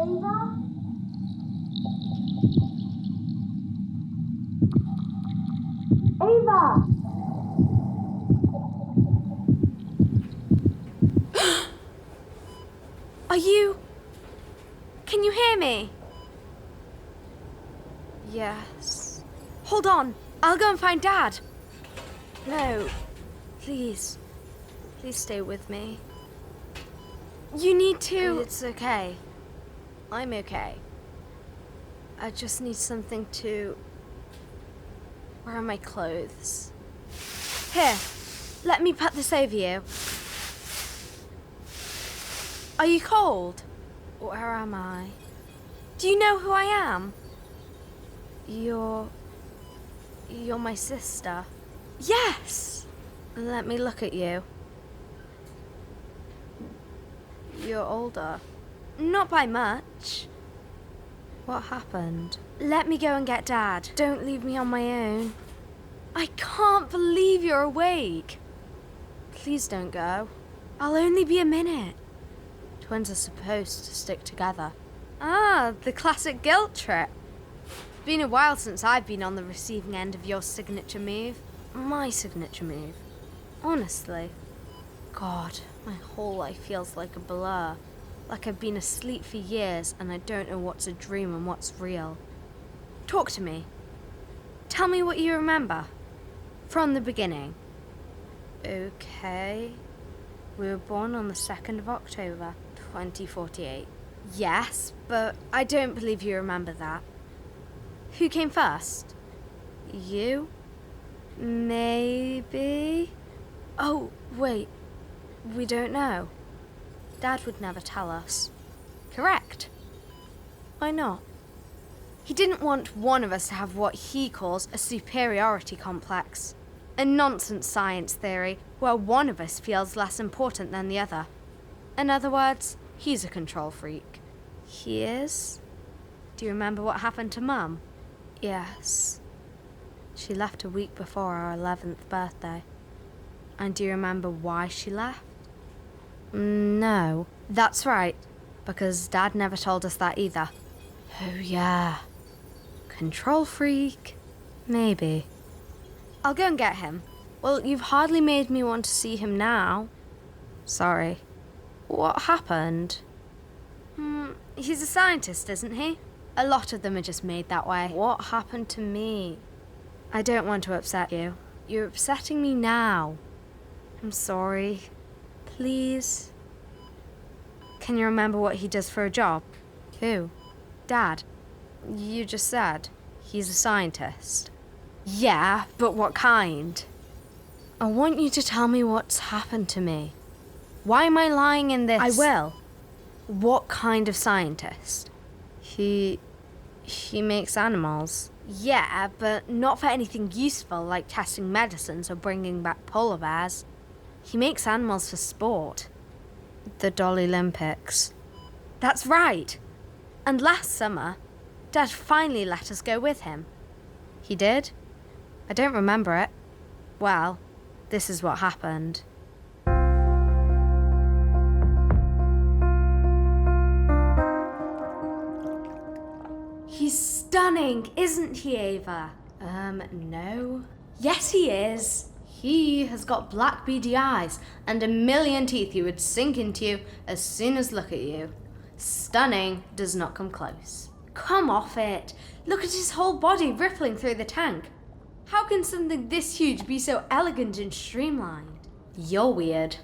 Ava? Ava! Are you... Can you hear me? Yes. Hold on. I'll go and find Dad. No. Please. Please stay with me. You need to... It's okay. I'm okay. I just need something to... Where are my clothes? Here. Let me put this over you. Are you cold? Where am I? Do you know who I am? You're my sister. Yes! Let me look at you. You're older. Not by much. What happened? Let me go and get Dad. Don't leave me on my own. I can't believe you're awake. Please don't go. I'll only be a minute. Twins are supposed to stick together. Ah, the classic guilt trip. Been a while since I've been on the receiving end of your signature move. My signature move. Honestly. God, my whole life feels like a blur. Like I've been asleep for years and I don't know what's a dream and what's real. Talk to me. Tell me what you remember. From the beginning. Okay. We were born on the 2nd of October, 2048. Yes, but I don't believe you remember that. Who came first? You? Maybe? Oh, wait. We don't know. Dad would never tell us. Correct. Why not? He didn't want one of us to have what he calls a superiority complex. A nonsense science theory where one of us feels less important than the other. In other words, he's a control freak. He is? Do you remember what happened to Mum? Yes. She left a week before our 11th birthday. And do you remember why she left? No. That's right, because Dad never told us that either. Oh yeah. Control freak? Maybe. I'll go and get him. Well, you've hardly made me want to see him now. Sorry. What happened? He's a scientist, isn't he? A lot of them are just made that way. What happened to me? I don't want to upset you. You're upsetting me now. I'm sorry. Please. Can you remember what he does for a job? Who? Dad. You just said he's a scientist. Yeah, but what kind? I want you to tell me what's happened to me. Why am I lying in this? I will. What kind of scientist? He makes animals. Yeah, but not for anything useful like testing medicines or bringing back polar bears. He makes animals for sport. The Dolly Olympics. That's right. And last summer, Dad finally let us go with him. He did? I don't remember it. Well, this is what happened. He's stunning, isn't he, Ava? No. Yes, he is. He has got black beady eyes and a million teeth he would sink into you as soon as look at you. Stunning does not come close. Come off it. Look at his whole body rippling through the tank. How can something this huge be so elegant and streamlined? You're weird.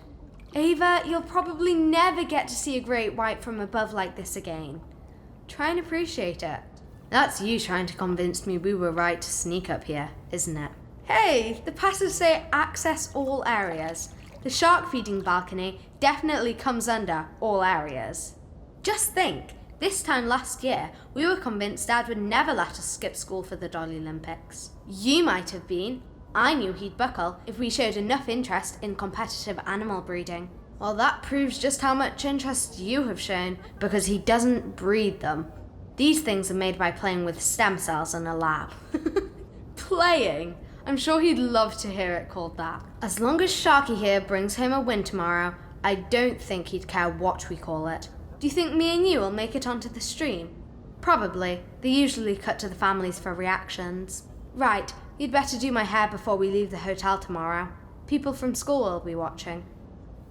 Ava, you'll probably never get to see a great white from above like this again. Try and appreciate it. That's you trying to convince me we were right to sneak up here, isn't it? Hey, the passes say access all areas. The shark feeding balcony definitely comes under all areas. Just think, this time last year, we were convinced Dad would never let us skip school for the Dolly Olympics. You might have been. I knew he'd buckle if we showed enough interest in competitive animal breeding. Well, that proves just how much interest you have shown, because he doesn't breed them. These things are made by playing with stem cells in a lab. Playing? I'm sure he'd love to hear it called that. As long as Sharky here brings home a win tomorrow, I don't think he'd care what we call it. Do you think me and you will make it onto the stream? Probably. They usually cut to the families for reactions. Right, you'd better do my hair before we leave the hotel tomorrow. People from school will be watching.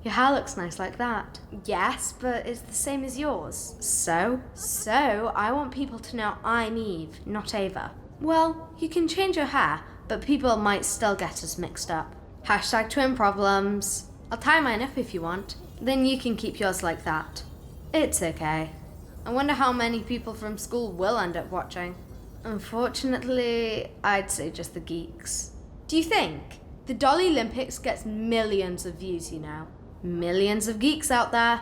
Your hair looks nice like that. Yes, but it's the same as yours. So? So, I want people to know I'm Eve, not Ava. Well, you can change your hair, but people might still get us mixed up. Hashtag twin problems. I'll tie mine up if you want. Then you can keep yours like that. It's okay. I wonder how many people from school will end up watching. Unfortunately, I'd say just the geeks. Do you think? The Dolly Olympics gets millions of views, you know. Millions of geeks out there.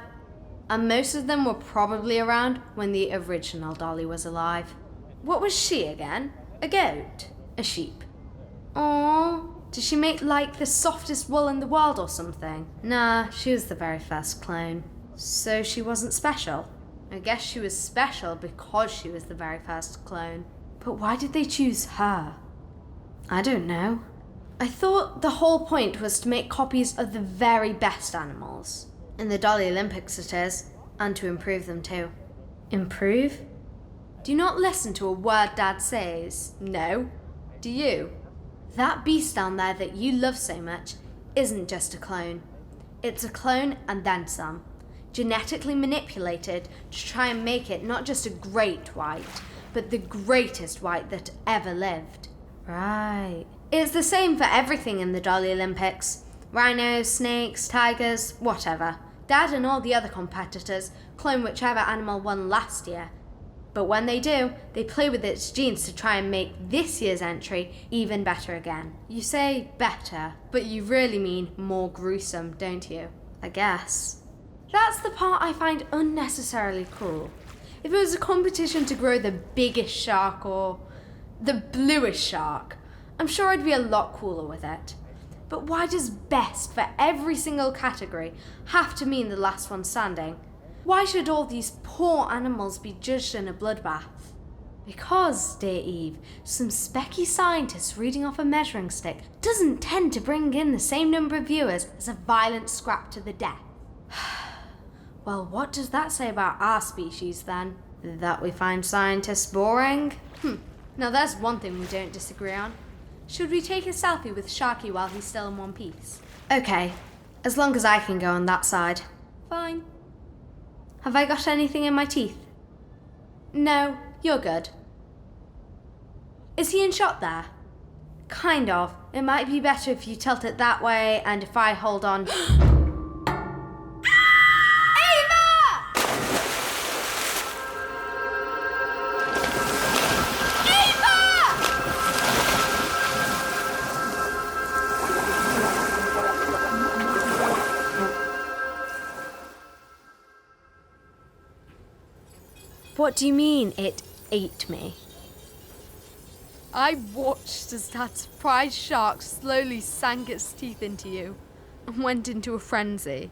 And most of them were probably around when the original Dolly was alive. What was she again? A goat? A sheep? Aww. Did she make like the softest wool in the world or something? Nah, she was the very first clone. So she wasn't special? I guess she was special because she was the very first clone. But why did they choose her? I don't know. I thought the whole point was to make copies of the very best animals. In the Dolly Olympics it is, and to improve them too. Improve? Do you not listen to a word Dad says? No. Do you? That beast down there that you love so much isn't just a clone. It's a clone and then some. Genetically manipulated to try and make it not just a great white, but the greatest white that ever lived. Right. It's the same for everything in the Dolly Olympics. Rhinos, snakes, tigers, whatever. Dad and all the other competitors clone whichever animal won last year. But when they do, they play with its genes to try and make this year's entry even better again. You say better, but you really mean more gruesome, don't you? I guess. That's the part I find unnecessarily cruel. If it was a competition to grow the biggest shark or the bluest shark, I'm sure I'd be a lot cooler with it. But why does best for every single category have to mean the last one standing? Why should all these poor animals be judged in a bloodbath? Because, dear Eve, some specky scientist reading off a measuring stick doesn't tend to bring in the same number of viewers as a violent scrap to the death. Well, what does that say about our species then? That we find scientists boring? Now there's one thing we don't disagree on. Should we take a selfie with Sharky while he's still in one piece? Okay, as long as I can go on that side. Fine. Have I got anything in my teeth? No, you're good. Is he in shot there? Kind of. It might be better if you tilt it that way and if I hold on. What do you mean, it ate me? I watched as that surprise shark slowly sank its teeth into you and went into a frenzy.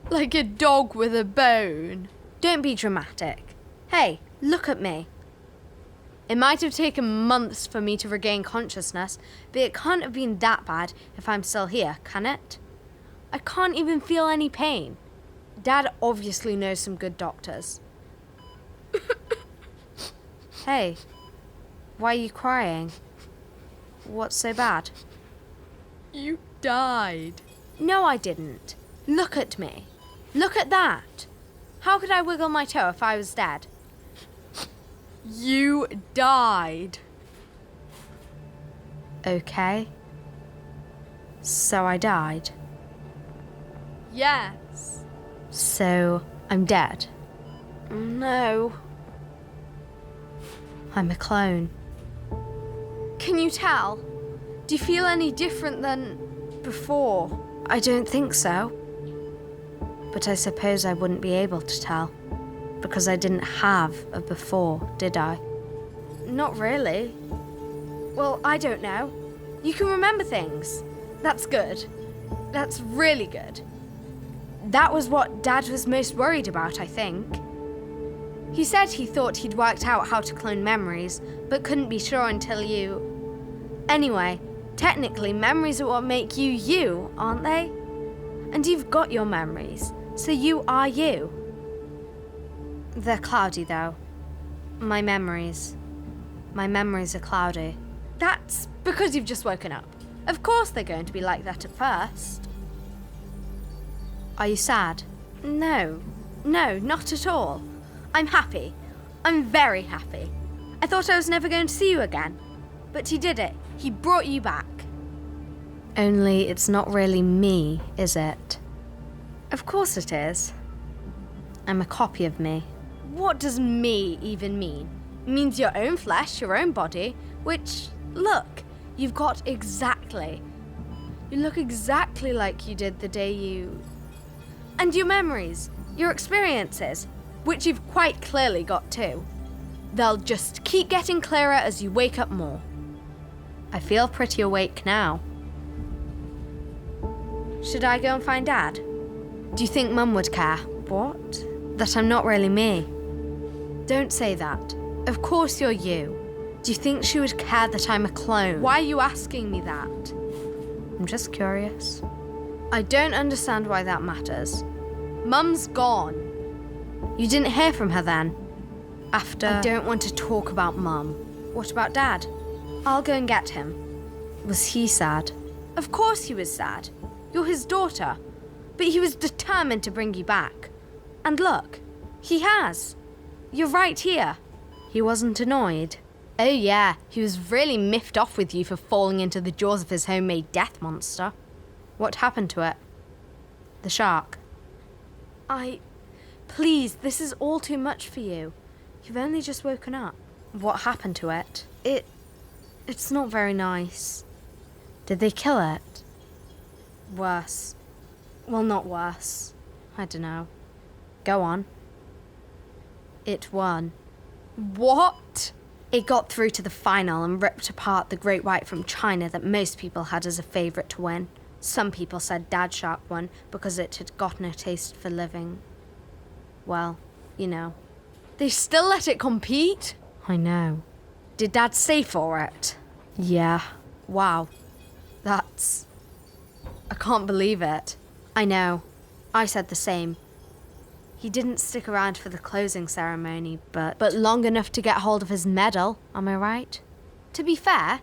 Like a dog with a bone. Don't be dramatic. Hey, look at me. It might have taken months for me to regain consciousness, but it can't have been that bad if I'm still here, can it? I can't even feel any pain. Dad obviously knows some good doctors. Hey, why are you crying? What's so bad? You died. No, I didn't. Look at me. Look at that. How could I wiggle my toe if I was dead? You died. Okay. So I died. Yes. So I'm dead. No. I'm a clone. Can you tell? Do you feel any different than before? I don't think so. But I suppose I wouldn't be able to tell. Because I didn't have a before, did I? Not really. Well, I don't know. You can remember things. That's good. That's really good. That was what Dad was most worried about, I think. He said he thought he'd worked out how to clone memories, but couldn't be sure until you... Anyway, technically memories are what make you you, aren't they? And you've got your memories, so you are you. They're cloudy, though. My memories are cloudy. That's because you've just woken up. Of course they're going to be like that at first. Are you sad? No, not at all. I'm happy. I'm very happy. I thought I was never going to see you again. But he did it. He brought you back. Only it's not really me, is it? Of course it is. I'm a copy of me. What does me even mean? It means your own flesh, your own body, which, look, you've got exactly. You look exactly like you did the day you... And your memories, your experiences, which you've quite clearly got too. They'll just keep getting clearer as you wake up more. I feel pretty awake now. Should I go and find Dad? Do you think Mum would care? What? That I'm not really me? Don't say that. Of course you're you. Do you think she would care that I'm a clone? Why are you asking me that? I'm just curious. I don't understand why that matters. Mum's gone. You didn't hear from her then? After... I don't want to talk about Mum. What about Dad? I'll go and get him. Was he sad? Of course he was sad. You're his daughter. But he was determined to bring you back. And look, he has. You're right here. He wasn't annoyed. Oh yeah, he was really miffed off with you for falling into the jaws of his homemade death monster. What happened to it? The shark. Please, this is all too much for you. You've only just woken up. What happened to it? It's not very nice. Did they kill it? Worse. Well, not worse. I don't know. Go on. It won. What? It got through to the final and ripped apart the great white from China that most people had as a favourite to win. Some people said Dad Shark won because it had gotten a taste for living. Well, you know. They still let it compete? I know. Did Dad stay for it? Yeah. Wow. That's... I can't believe it. I know. I said the same. He didn't stick around for the closing ceremony, but long enough to get hold of his medal, am I right? To be fair,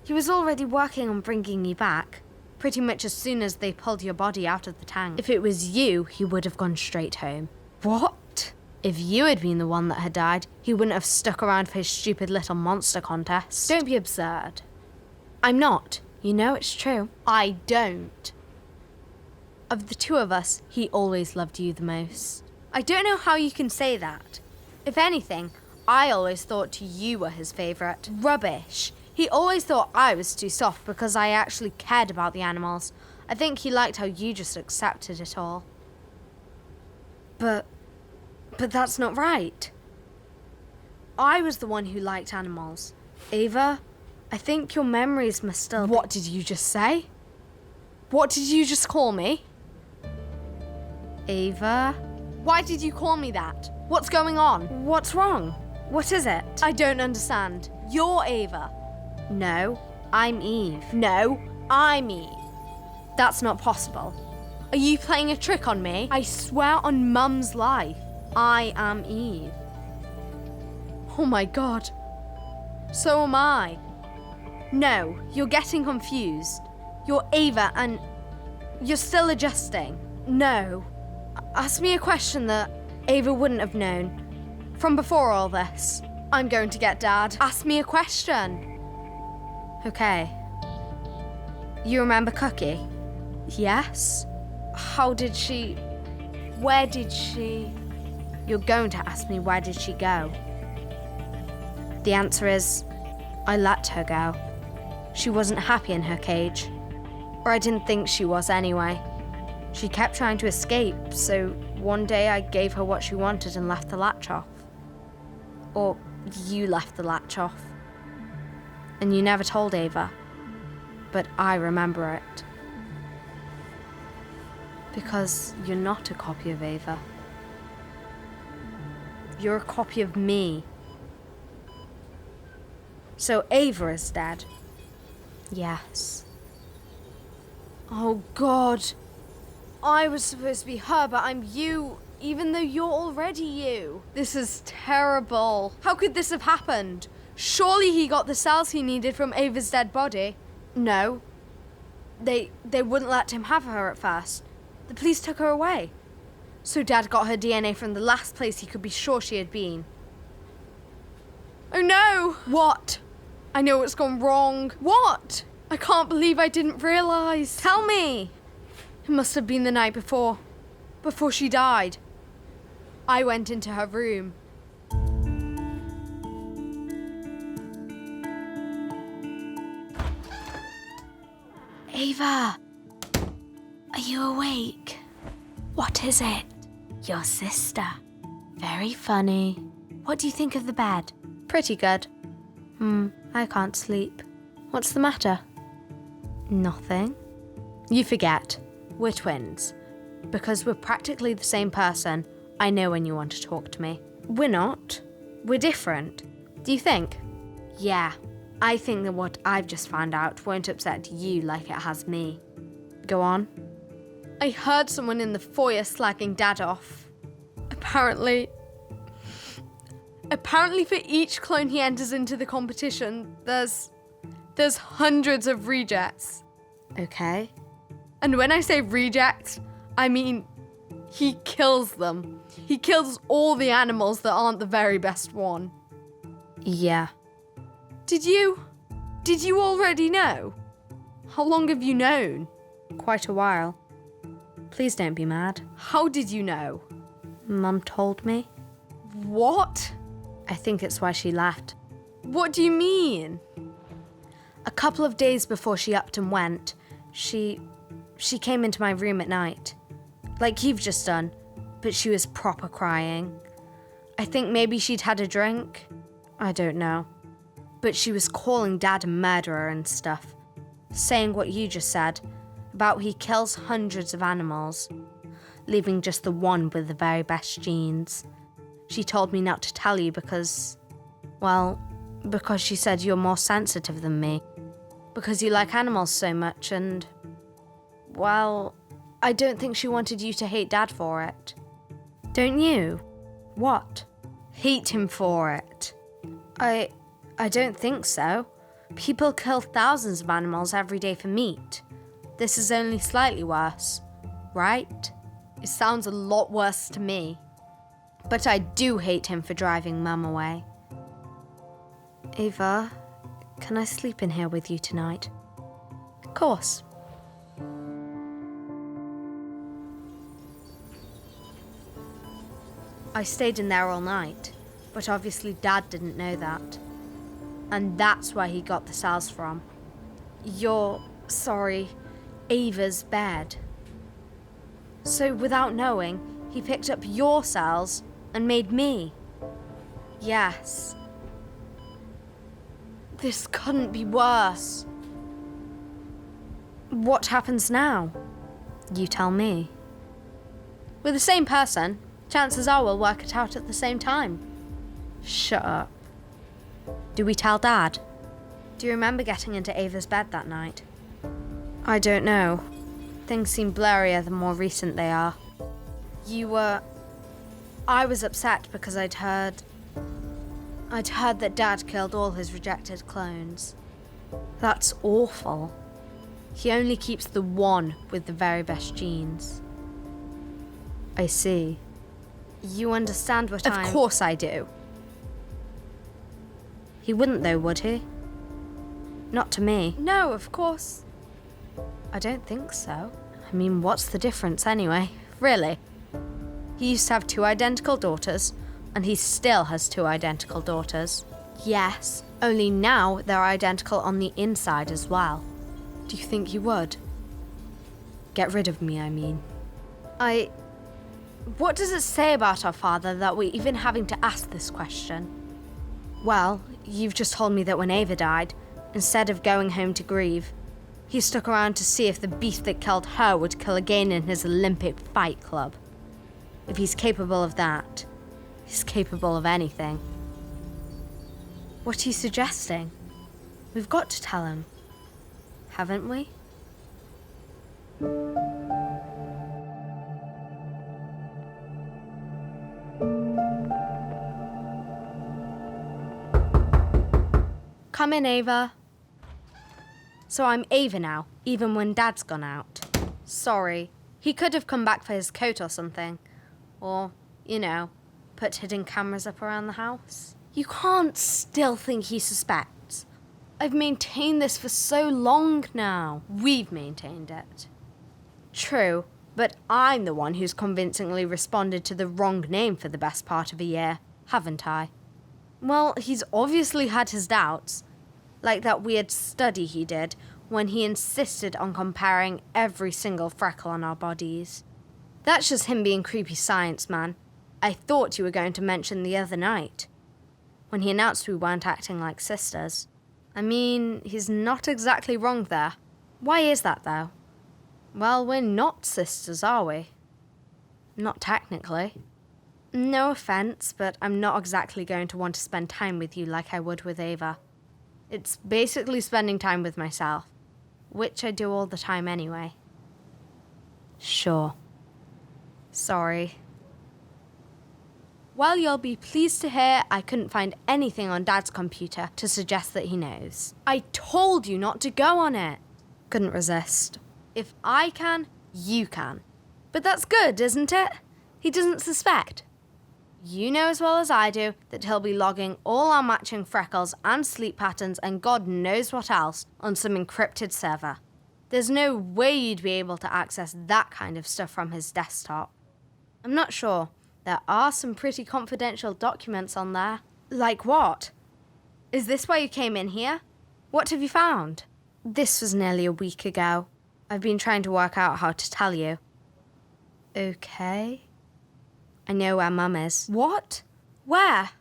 he was already working on bringing you back, pretty much as soon as they pulled your body out of the tank. If it was you, he would have gone straight home. What? If you had been the one that had died, he wouldn't have stuck around for his stupid little monster contest. Don't be absurd. I'm not. You know it's true. I don't. Of the two of us, he always loved you the most. I don't know how you can say that. If anything, I always thought you were his favourite. Rubbish. He always thought I was too soft because I actually cared about the animals. I think he liked how you just accepted it all. But that's not right. I was the one who liked animals. Ava, I think your memories must still... What did you just say? What did you just call me? Ava? Why did you call me that? What's going on? What's wrong? What is it? I don't understand. You're Ava. No, I'm Eve. No, I'm Eve. That's not possible. Are you playing a trick on me? I swear on Mum's life, I am Eve. Oh my God. So am I. No, you're getting confused. You're Ava and you're still adjusting. No. Ask me a question that Ava wouldn't have known. From before all this. I'm going to get Dad. Ask me a question. Okay. You remember Cookie? Yes. How did she... Where did she... You're going to ask me where did she go? The answer is, I let her go. She wasn't happy in her cage. Or I didn't think she was anyway. She kept trying to escape, so one day I gave her what she wanted and left the latch off. Or you left the latch off. And you never told Ava. But I remember it. Because you're not a copy of Ava. You're a copy of me. So Ava is dead? Yes. Oh God. I was supposed to be her, but I'm you, even though you're already you. This is terrible. How could this have happened? Surely he got the cells he needed from Ava's dead body. No. They wouldn't let him have her at first. The police took her away. So Dad got her DNA from the last place he could be sure she had been. Oh no! What? I know it's gone wrong. What? I can't believe I didn't realise. Tell me! It must have been the night before she died. I went into her room. Ava, are you awake? What is it? Your sister. Very funny. What do you think of the bed? Pretty good. I can't sleep. What's the matter? Nothing. You forget. We're twins. Because we're practically the same person, I know when you want to talk to me. We're not. We're different. Do you think? Yeah. I think that what I've just found out won't upset you like it has me. Go on. I heard someone in the foyer slagging Dad off. Apparently for each clone he enters into the competition, there's hundreds of rejects. Okay. And when I say reject, I mean he kills them. He kills all the animals that aren't the very best one. Yeah. Did you already know? How long have you known? Quite a while. Please don't be mad. How did you know? Mum told me. What? I think it's why she left. What do you mean? A couple of days before she upped and went, she came into my room at night. Like you've just done, but she was proper crying. I think maybe she'd had a drink. I don't know. But she was calling Dad a murderer and stuff. Saying what you just said, about he kills hundreds of animals, leaving just the one with the very best genes. She told me not to tell you because she said you're more sensitive than me. Because you like animals so much and, I don't think she wanted you to hate Dad for it. Don't you? What? Hate him for it? I don't think so. People kill thousands of animals every day for meat. This is only slightly worse, right? It sounds a lot worse to me. But I do hate him for driving Mum away. Ava, can I sleep in here with you tonight? Of course. I stayed in there all night, but obviously Dad didn't know that. And that's where he got the cells from. Ava's bed. So without knowing, he picked up your cells and made me. Yes. This couldn't be worse. What happens now? You tell me. We're the same person. Chances are we'll work it out at the same time. Shut up. Do we tell Dad? Do you remember getting into Ava's bed that night? I don't know. Things seem blurrier the more recent they are. I was upset because I'd heard that Dad killed all his rejected clones. That's awful. He only keeps the one with the very best genes. I see. You understand what Of course I do. He wouldn't though, would he? Not to me. No, of course. I don't think so. I mean, what's the difference anyway? Really? He used to have 2 identical daughters, and he still has 2 identical daughters. Yes, only now they're identical on the inside as well. Do you think he would? Get rid of me, I mean. What does it say about our father that we're even having to ask this question? Well, you've just told me that when Ava died, instead of going home to grieve, he stuck around to see if the beast that killed her would kill again in his Olympic fight club. If he's capable of that, he's capable of anything. What are you suggesting? We've got to tell him, haven't we? Come in, Ava. So I'm Ava now, even when Dad's gone out. Sorry. He could have come back for his coat or something. Or, put hidden cameras up around the house. You can't still think he suspects. I've maintained this for so long now. We've maintained it. True, but I'm the one who's convincingly responded to the wrong name for the best part of a year, haven't I? Well, he's obviously had his doubts. Like that weird study he did when he insisted on comparing every single freckle on our bodies. That's just him being creepy science man. I thought you were going to mention the other night, when he announced we weren't acting like sisters. I mean, he's not exactly wrong there. Why is that, though? Well, we're not sisters, are we? Not technically. No offense, but I'm not exactly going to want to spend time with you like I would with Ava. It's basically spending time with myself, which I do all the time anyway. Sure. Sorry. Well, you'll be pleased to hear I couldn't find anything on Dad's computer to suggest that he knows. I told you not to go on it. Couldn't resist. If I can, you can. But that's good, isn't it? He doesn't suspect. You know as well as I do that he'll be logging all our matching freckles and sleep patterns and God knows what else on some encrypted server. There's no way you'd be able to access that kind of stuff from his desktop. I'm not sure. There are some pretty confidential documents on there. Like what? Is this why you came in here? What have you found? This was nearly a week ago. I've been trying to work out how to tell you. Okay. I know where Mum is. What? Where?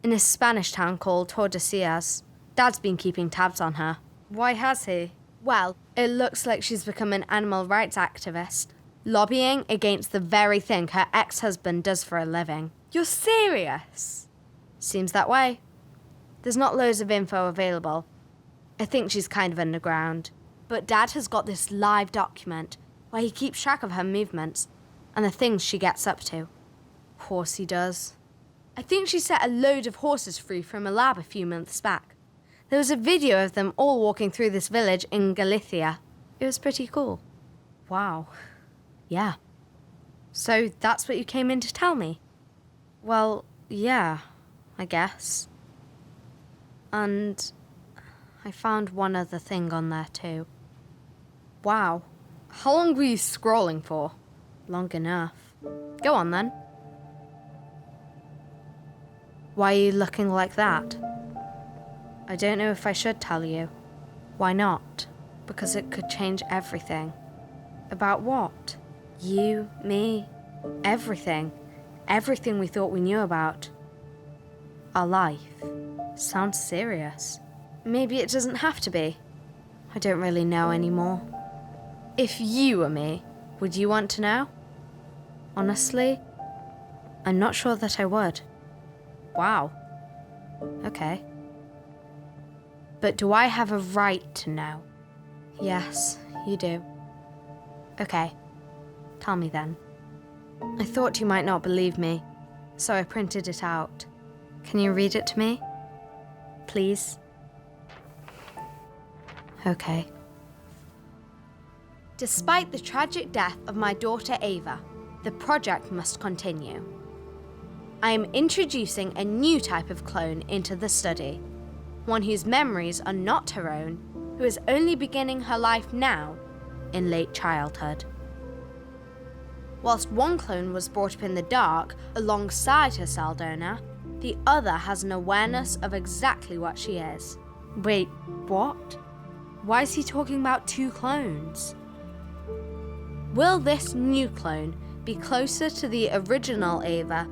In a Spanish town called Tordesillas. Dad's been keeping tabs on her. Why has he? Well, it looks like she's become an animal rights activist, lobbying against the very thing her ex-husband does for a living. You're serious? Seems that way. There's not loads of info available. I think she's kind of underground. But Dad has got this live document where he keeps track of her movements and the things she gets up to. Of course he does. I think she set a load of horses free from a lab a few months back. There was a video of them all walking through this village in Galicia. It was pretty cool. Wow. Yeah. So that's what you came in to tell me? Well, yeah, I guess. And I found one other thing on there too. Wow. How long were you scrolling for? Long enough. Go on then. Why are you looking like that? I don't know if I should tell you. Why not? Because it could change everything. About what? You, me, everything. Everything we thought we knew about. Our life. Sounds serious. Maybe it doesn't have to be. I don't really know anymore. If you were me, would you want to know? Honestly, I'm not sure that I would. Wow. Okay. But do I have a right to know? Yes, you do. Okay. Tell me then. I thought you might not believe me, so I printed it out. Can you read it to me? Please? Okay. Despite the tragic death of my daughter Ava, the project must continue. I am introducing a new type of clone into the study, one whose memories are not her own, who is only beginning her life now, in late childhood. Whilst one clone was brought up in the dark alongside her cell donor, the other has an awareness of exactly what she is. Wait, what? Why is he talking about two clones? Will this new clone be closer to the original Ava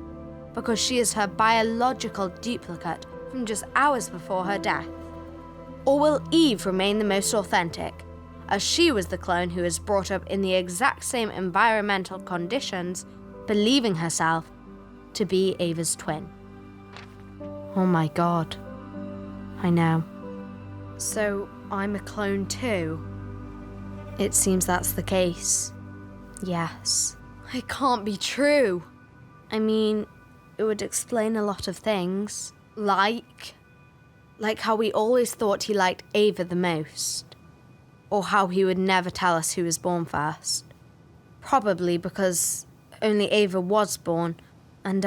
because she is her biological duplicate from just hours before her death? Or will Eve remain the most authentic, as she was the clone who was brought up in the exact same environmental conditions, believing herself to be Ava's twin? Oh my God. I know. So I'm a clone too? It seems that's the case. Yes. It can't be true. I mean, it would explain a lot of things. Like? Like how we always thought he liked Ava the most. Or how he would never tell us who was born first. Probably because only Ava was born, and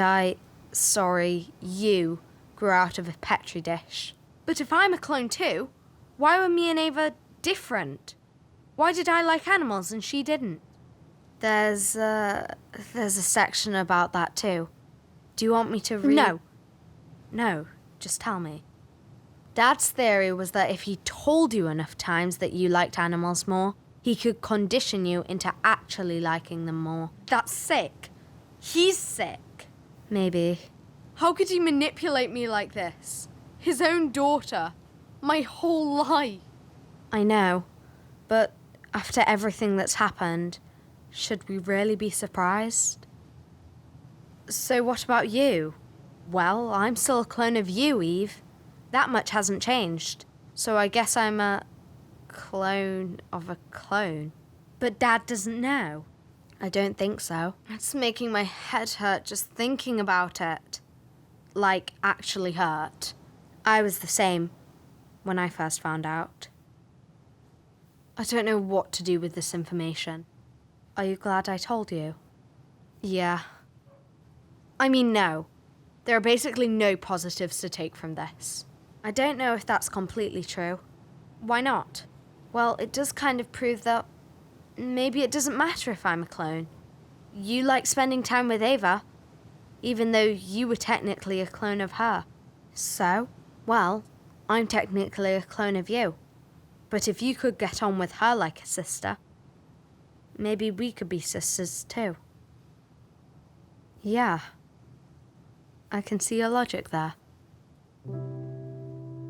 you grew out of a petri dish. But if I'm a clone too, why were me and Ava different? Why did I like animals and she didn't? There's a section about that too. Do you want me to read? No, just tell me. Dad's theory was that if he told you enough times that you liked animals more, he could condition you into actually liking them more. That's sick. He's sick. Maybe. How could he manipulate me like this? His own daughter. My whole life. I know, but after everything that's happened, should we really be surprised? So what about you? Well, I'm still a clone of you, Eve. That much hasn't changed. So I guess I'm a clone of a clone. But Dad doesn't know. I don't think so. It's making my head hurt just thinking about it. Like, actually hurt. I was the same when I first found out. I don't know what to do with this information. Are you glad I told you? Yeah. I mean, no. There are basically no positives to take from this. I don't know if that's completely true. Why not? Well, it does kind of prove that maybe it doesn't matter if I'm a clone. You like spending time with Ava, even though you were technically a clone of her. So, well, I'm technically a clone of you. But if you could get on with her like a sister, maybe we could be sisters too. Yeah. I can see your logic there.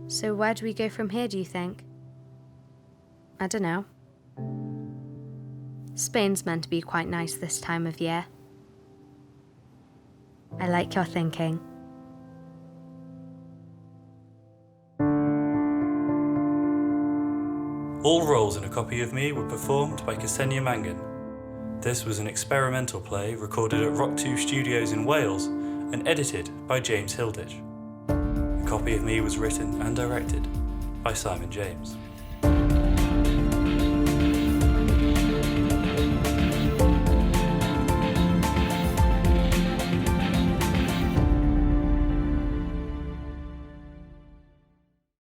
So where do we go from here, do you think? I don't know. Spain's meant to be quite nice this time of year. I like your thinking. All roles in A Copy of Me were performed by Ksenia Mangan. This was an experimental play recorded at Rock 2 Studios in Wales and edited by James Hilditch. A Copy of Me was written and directed by Simon James.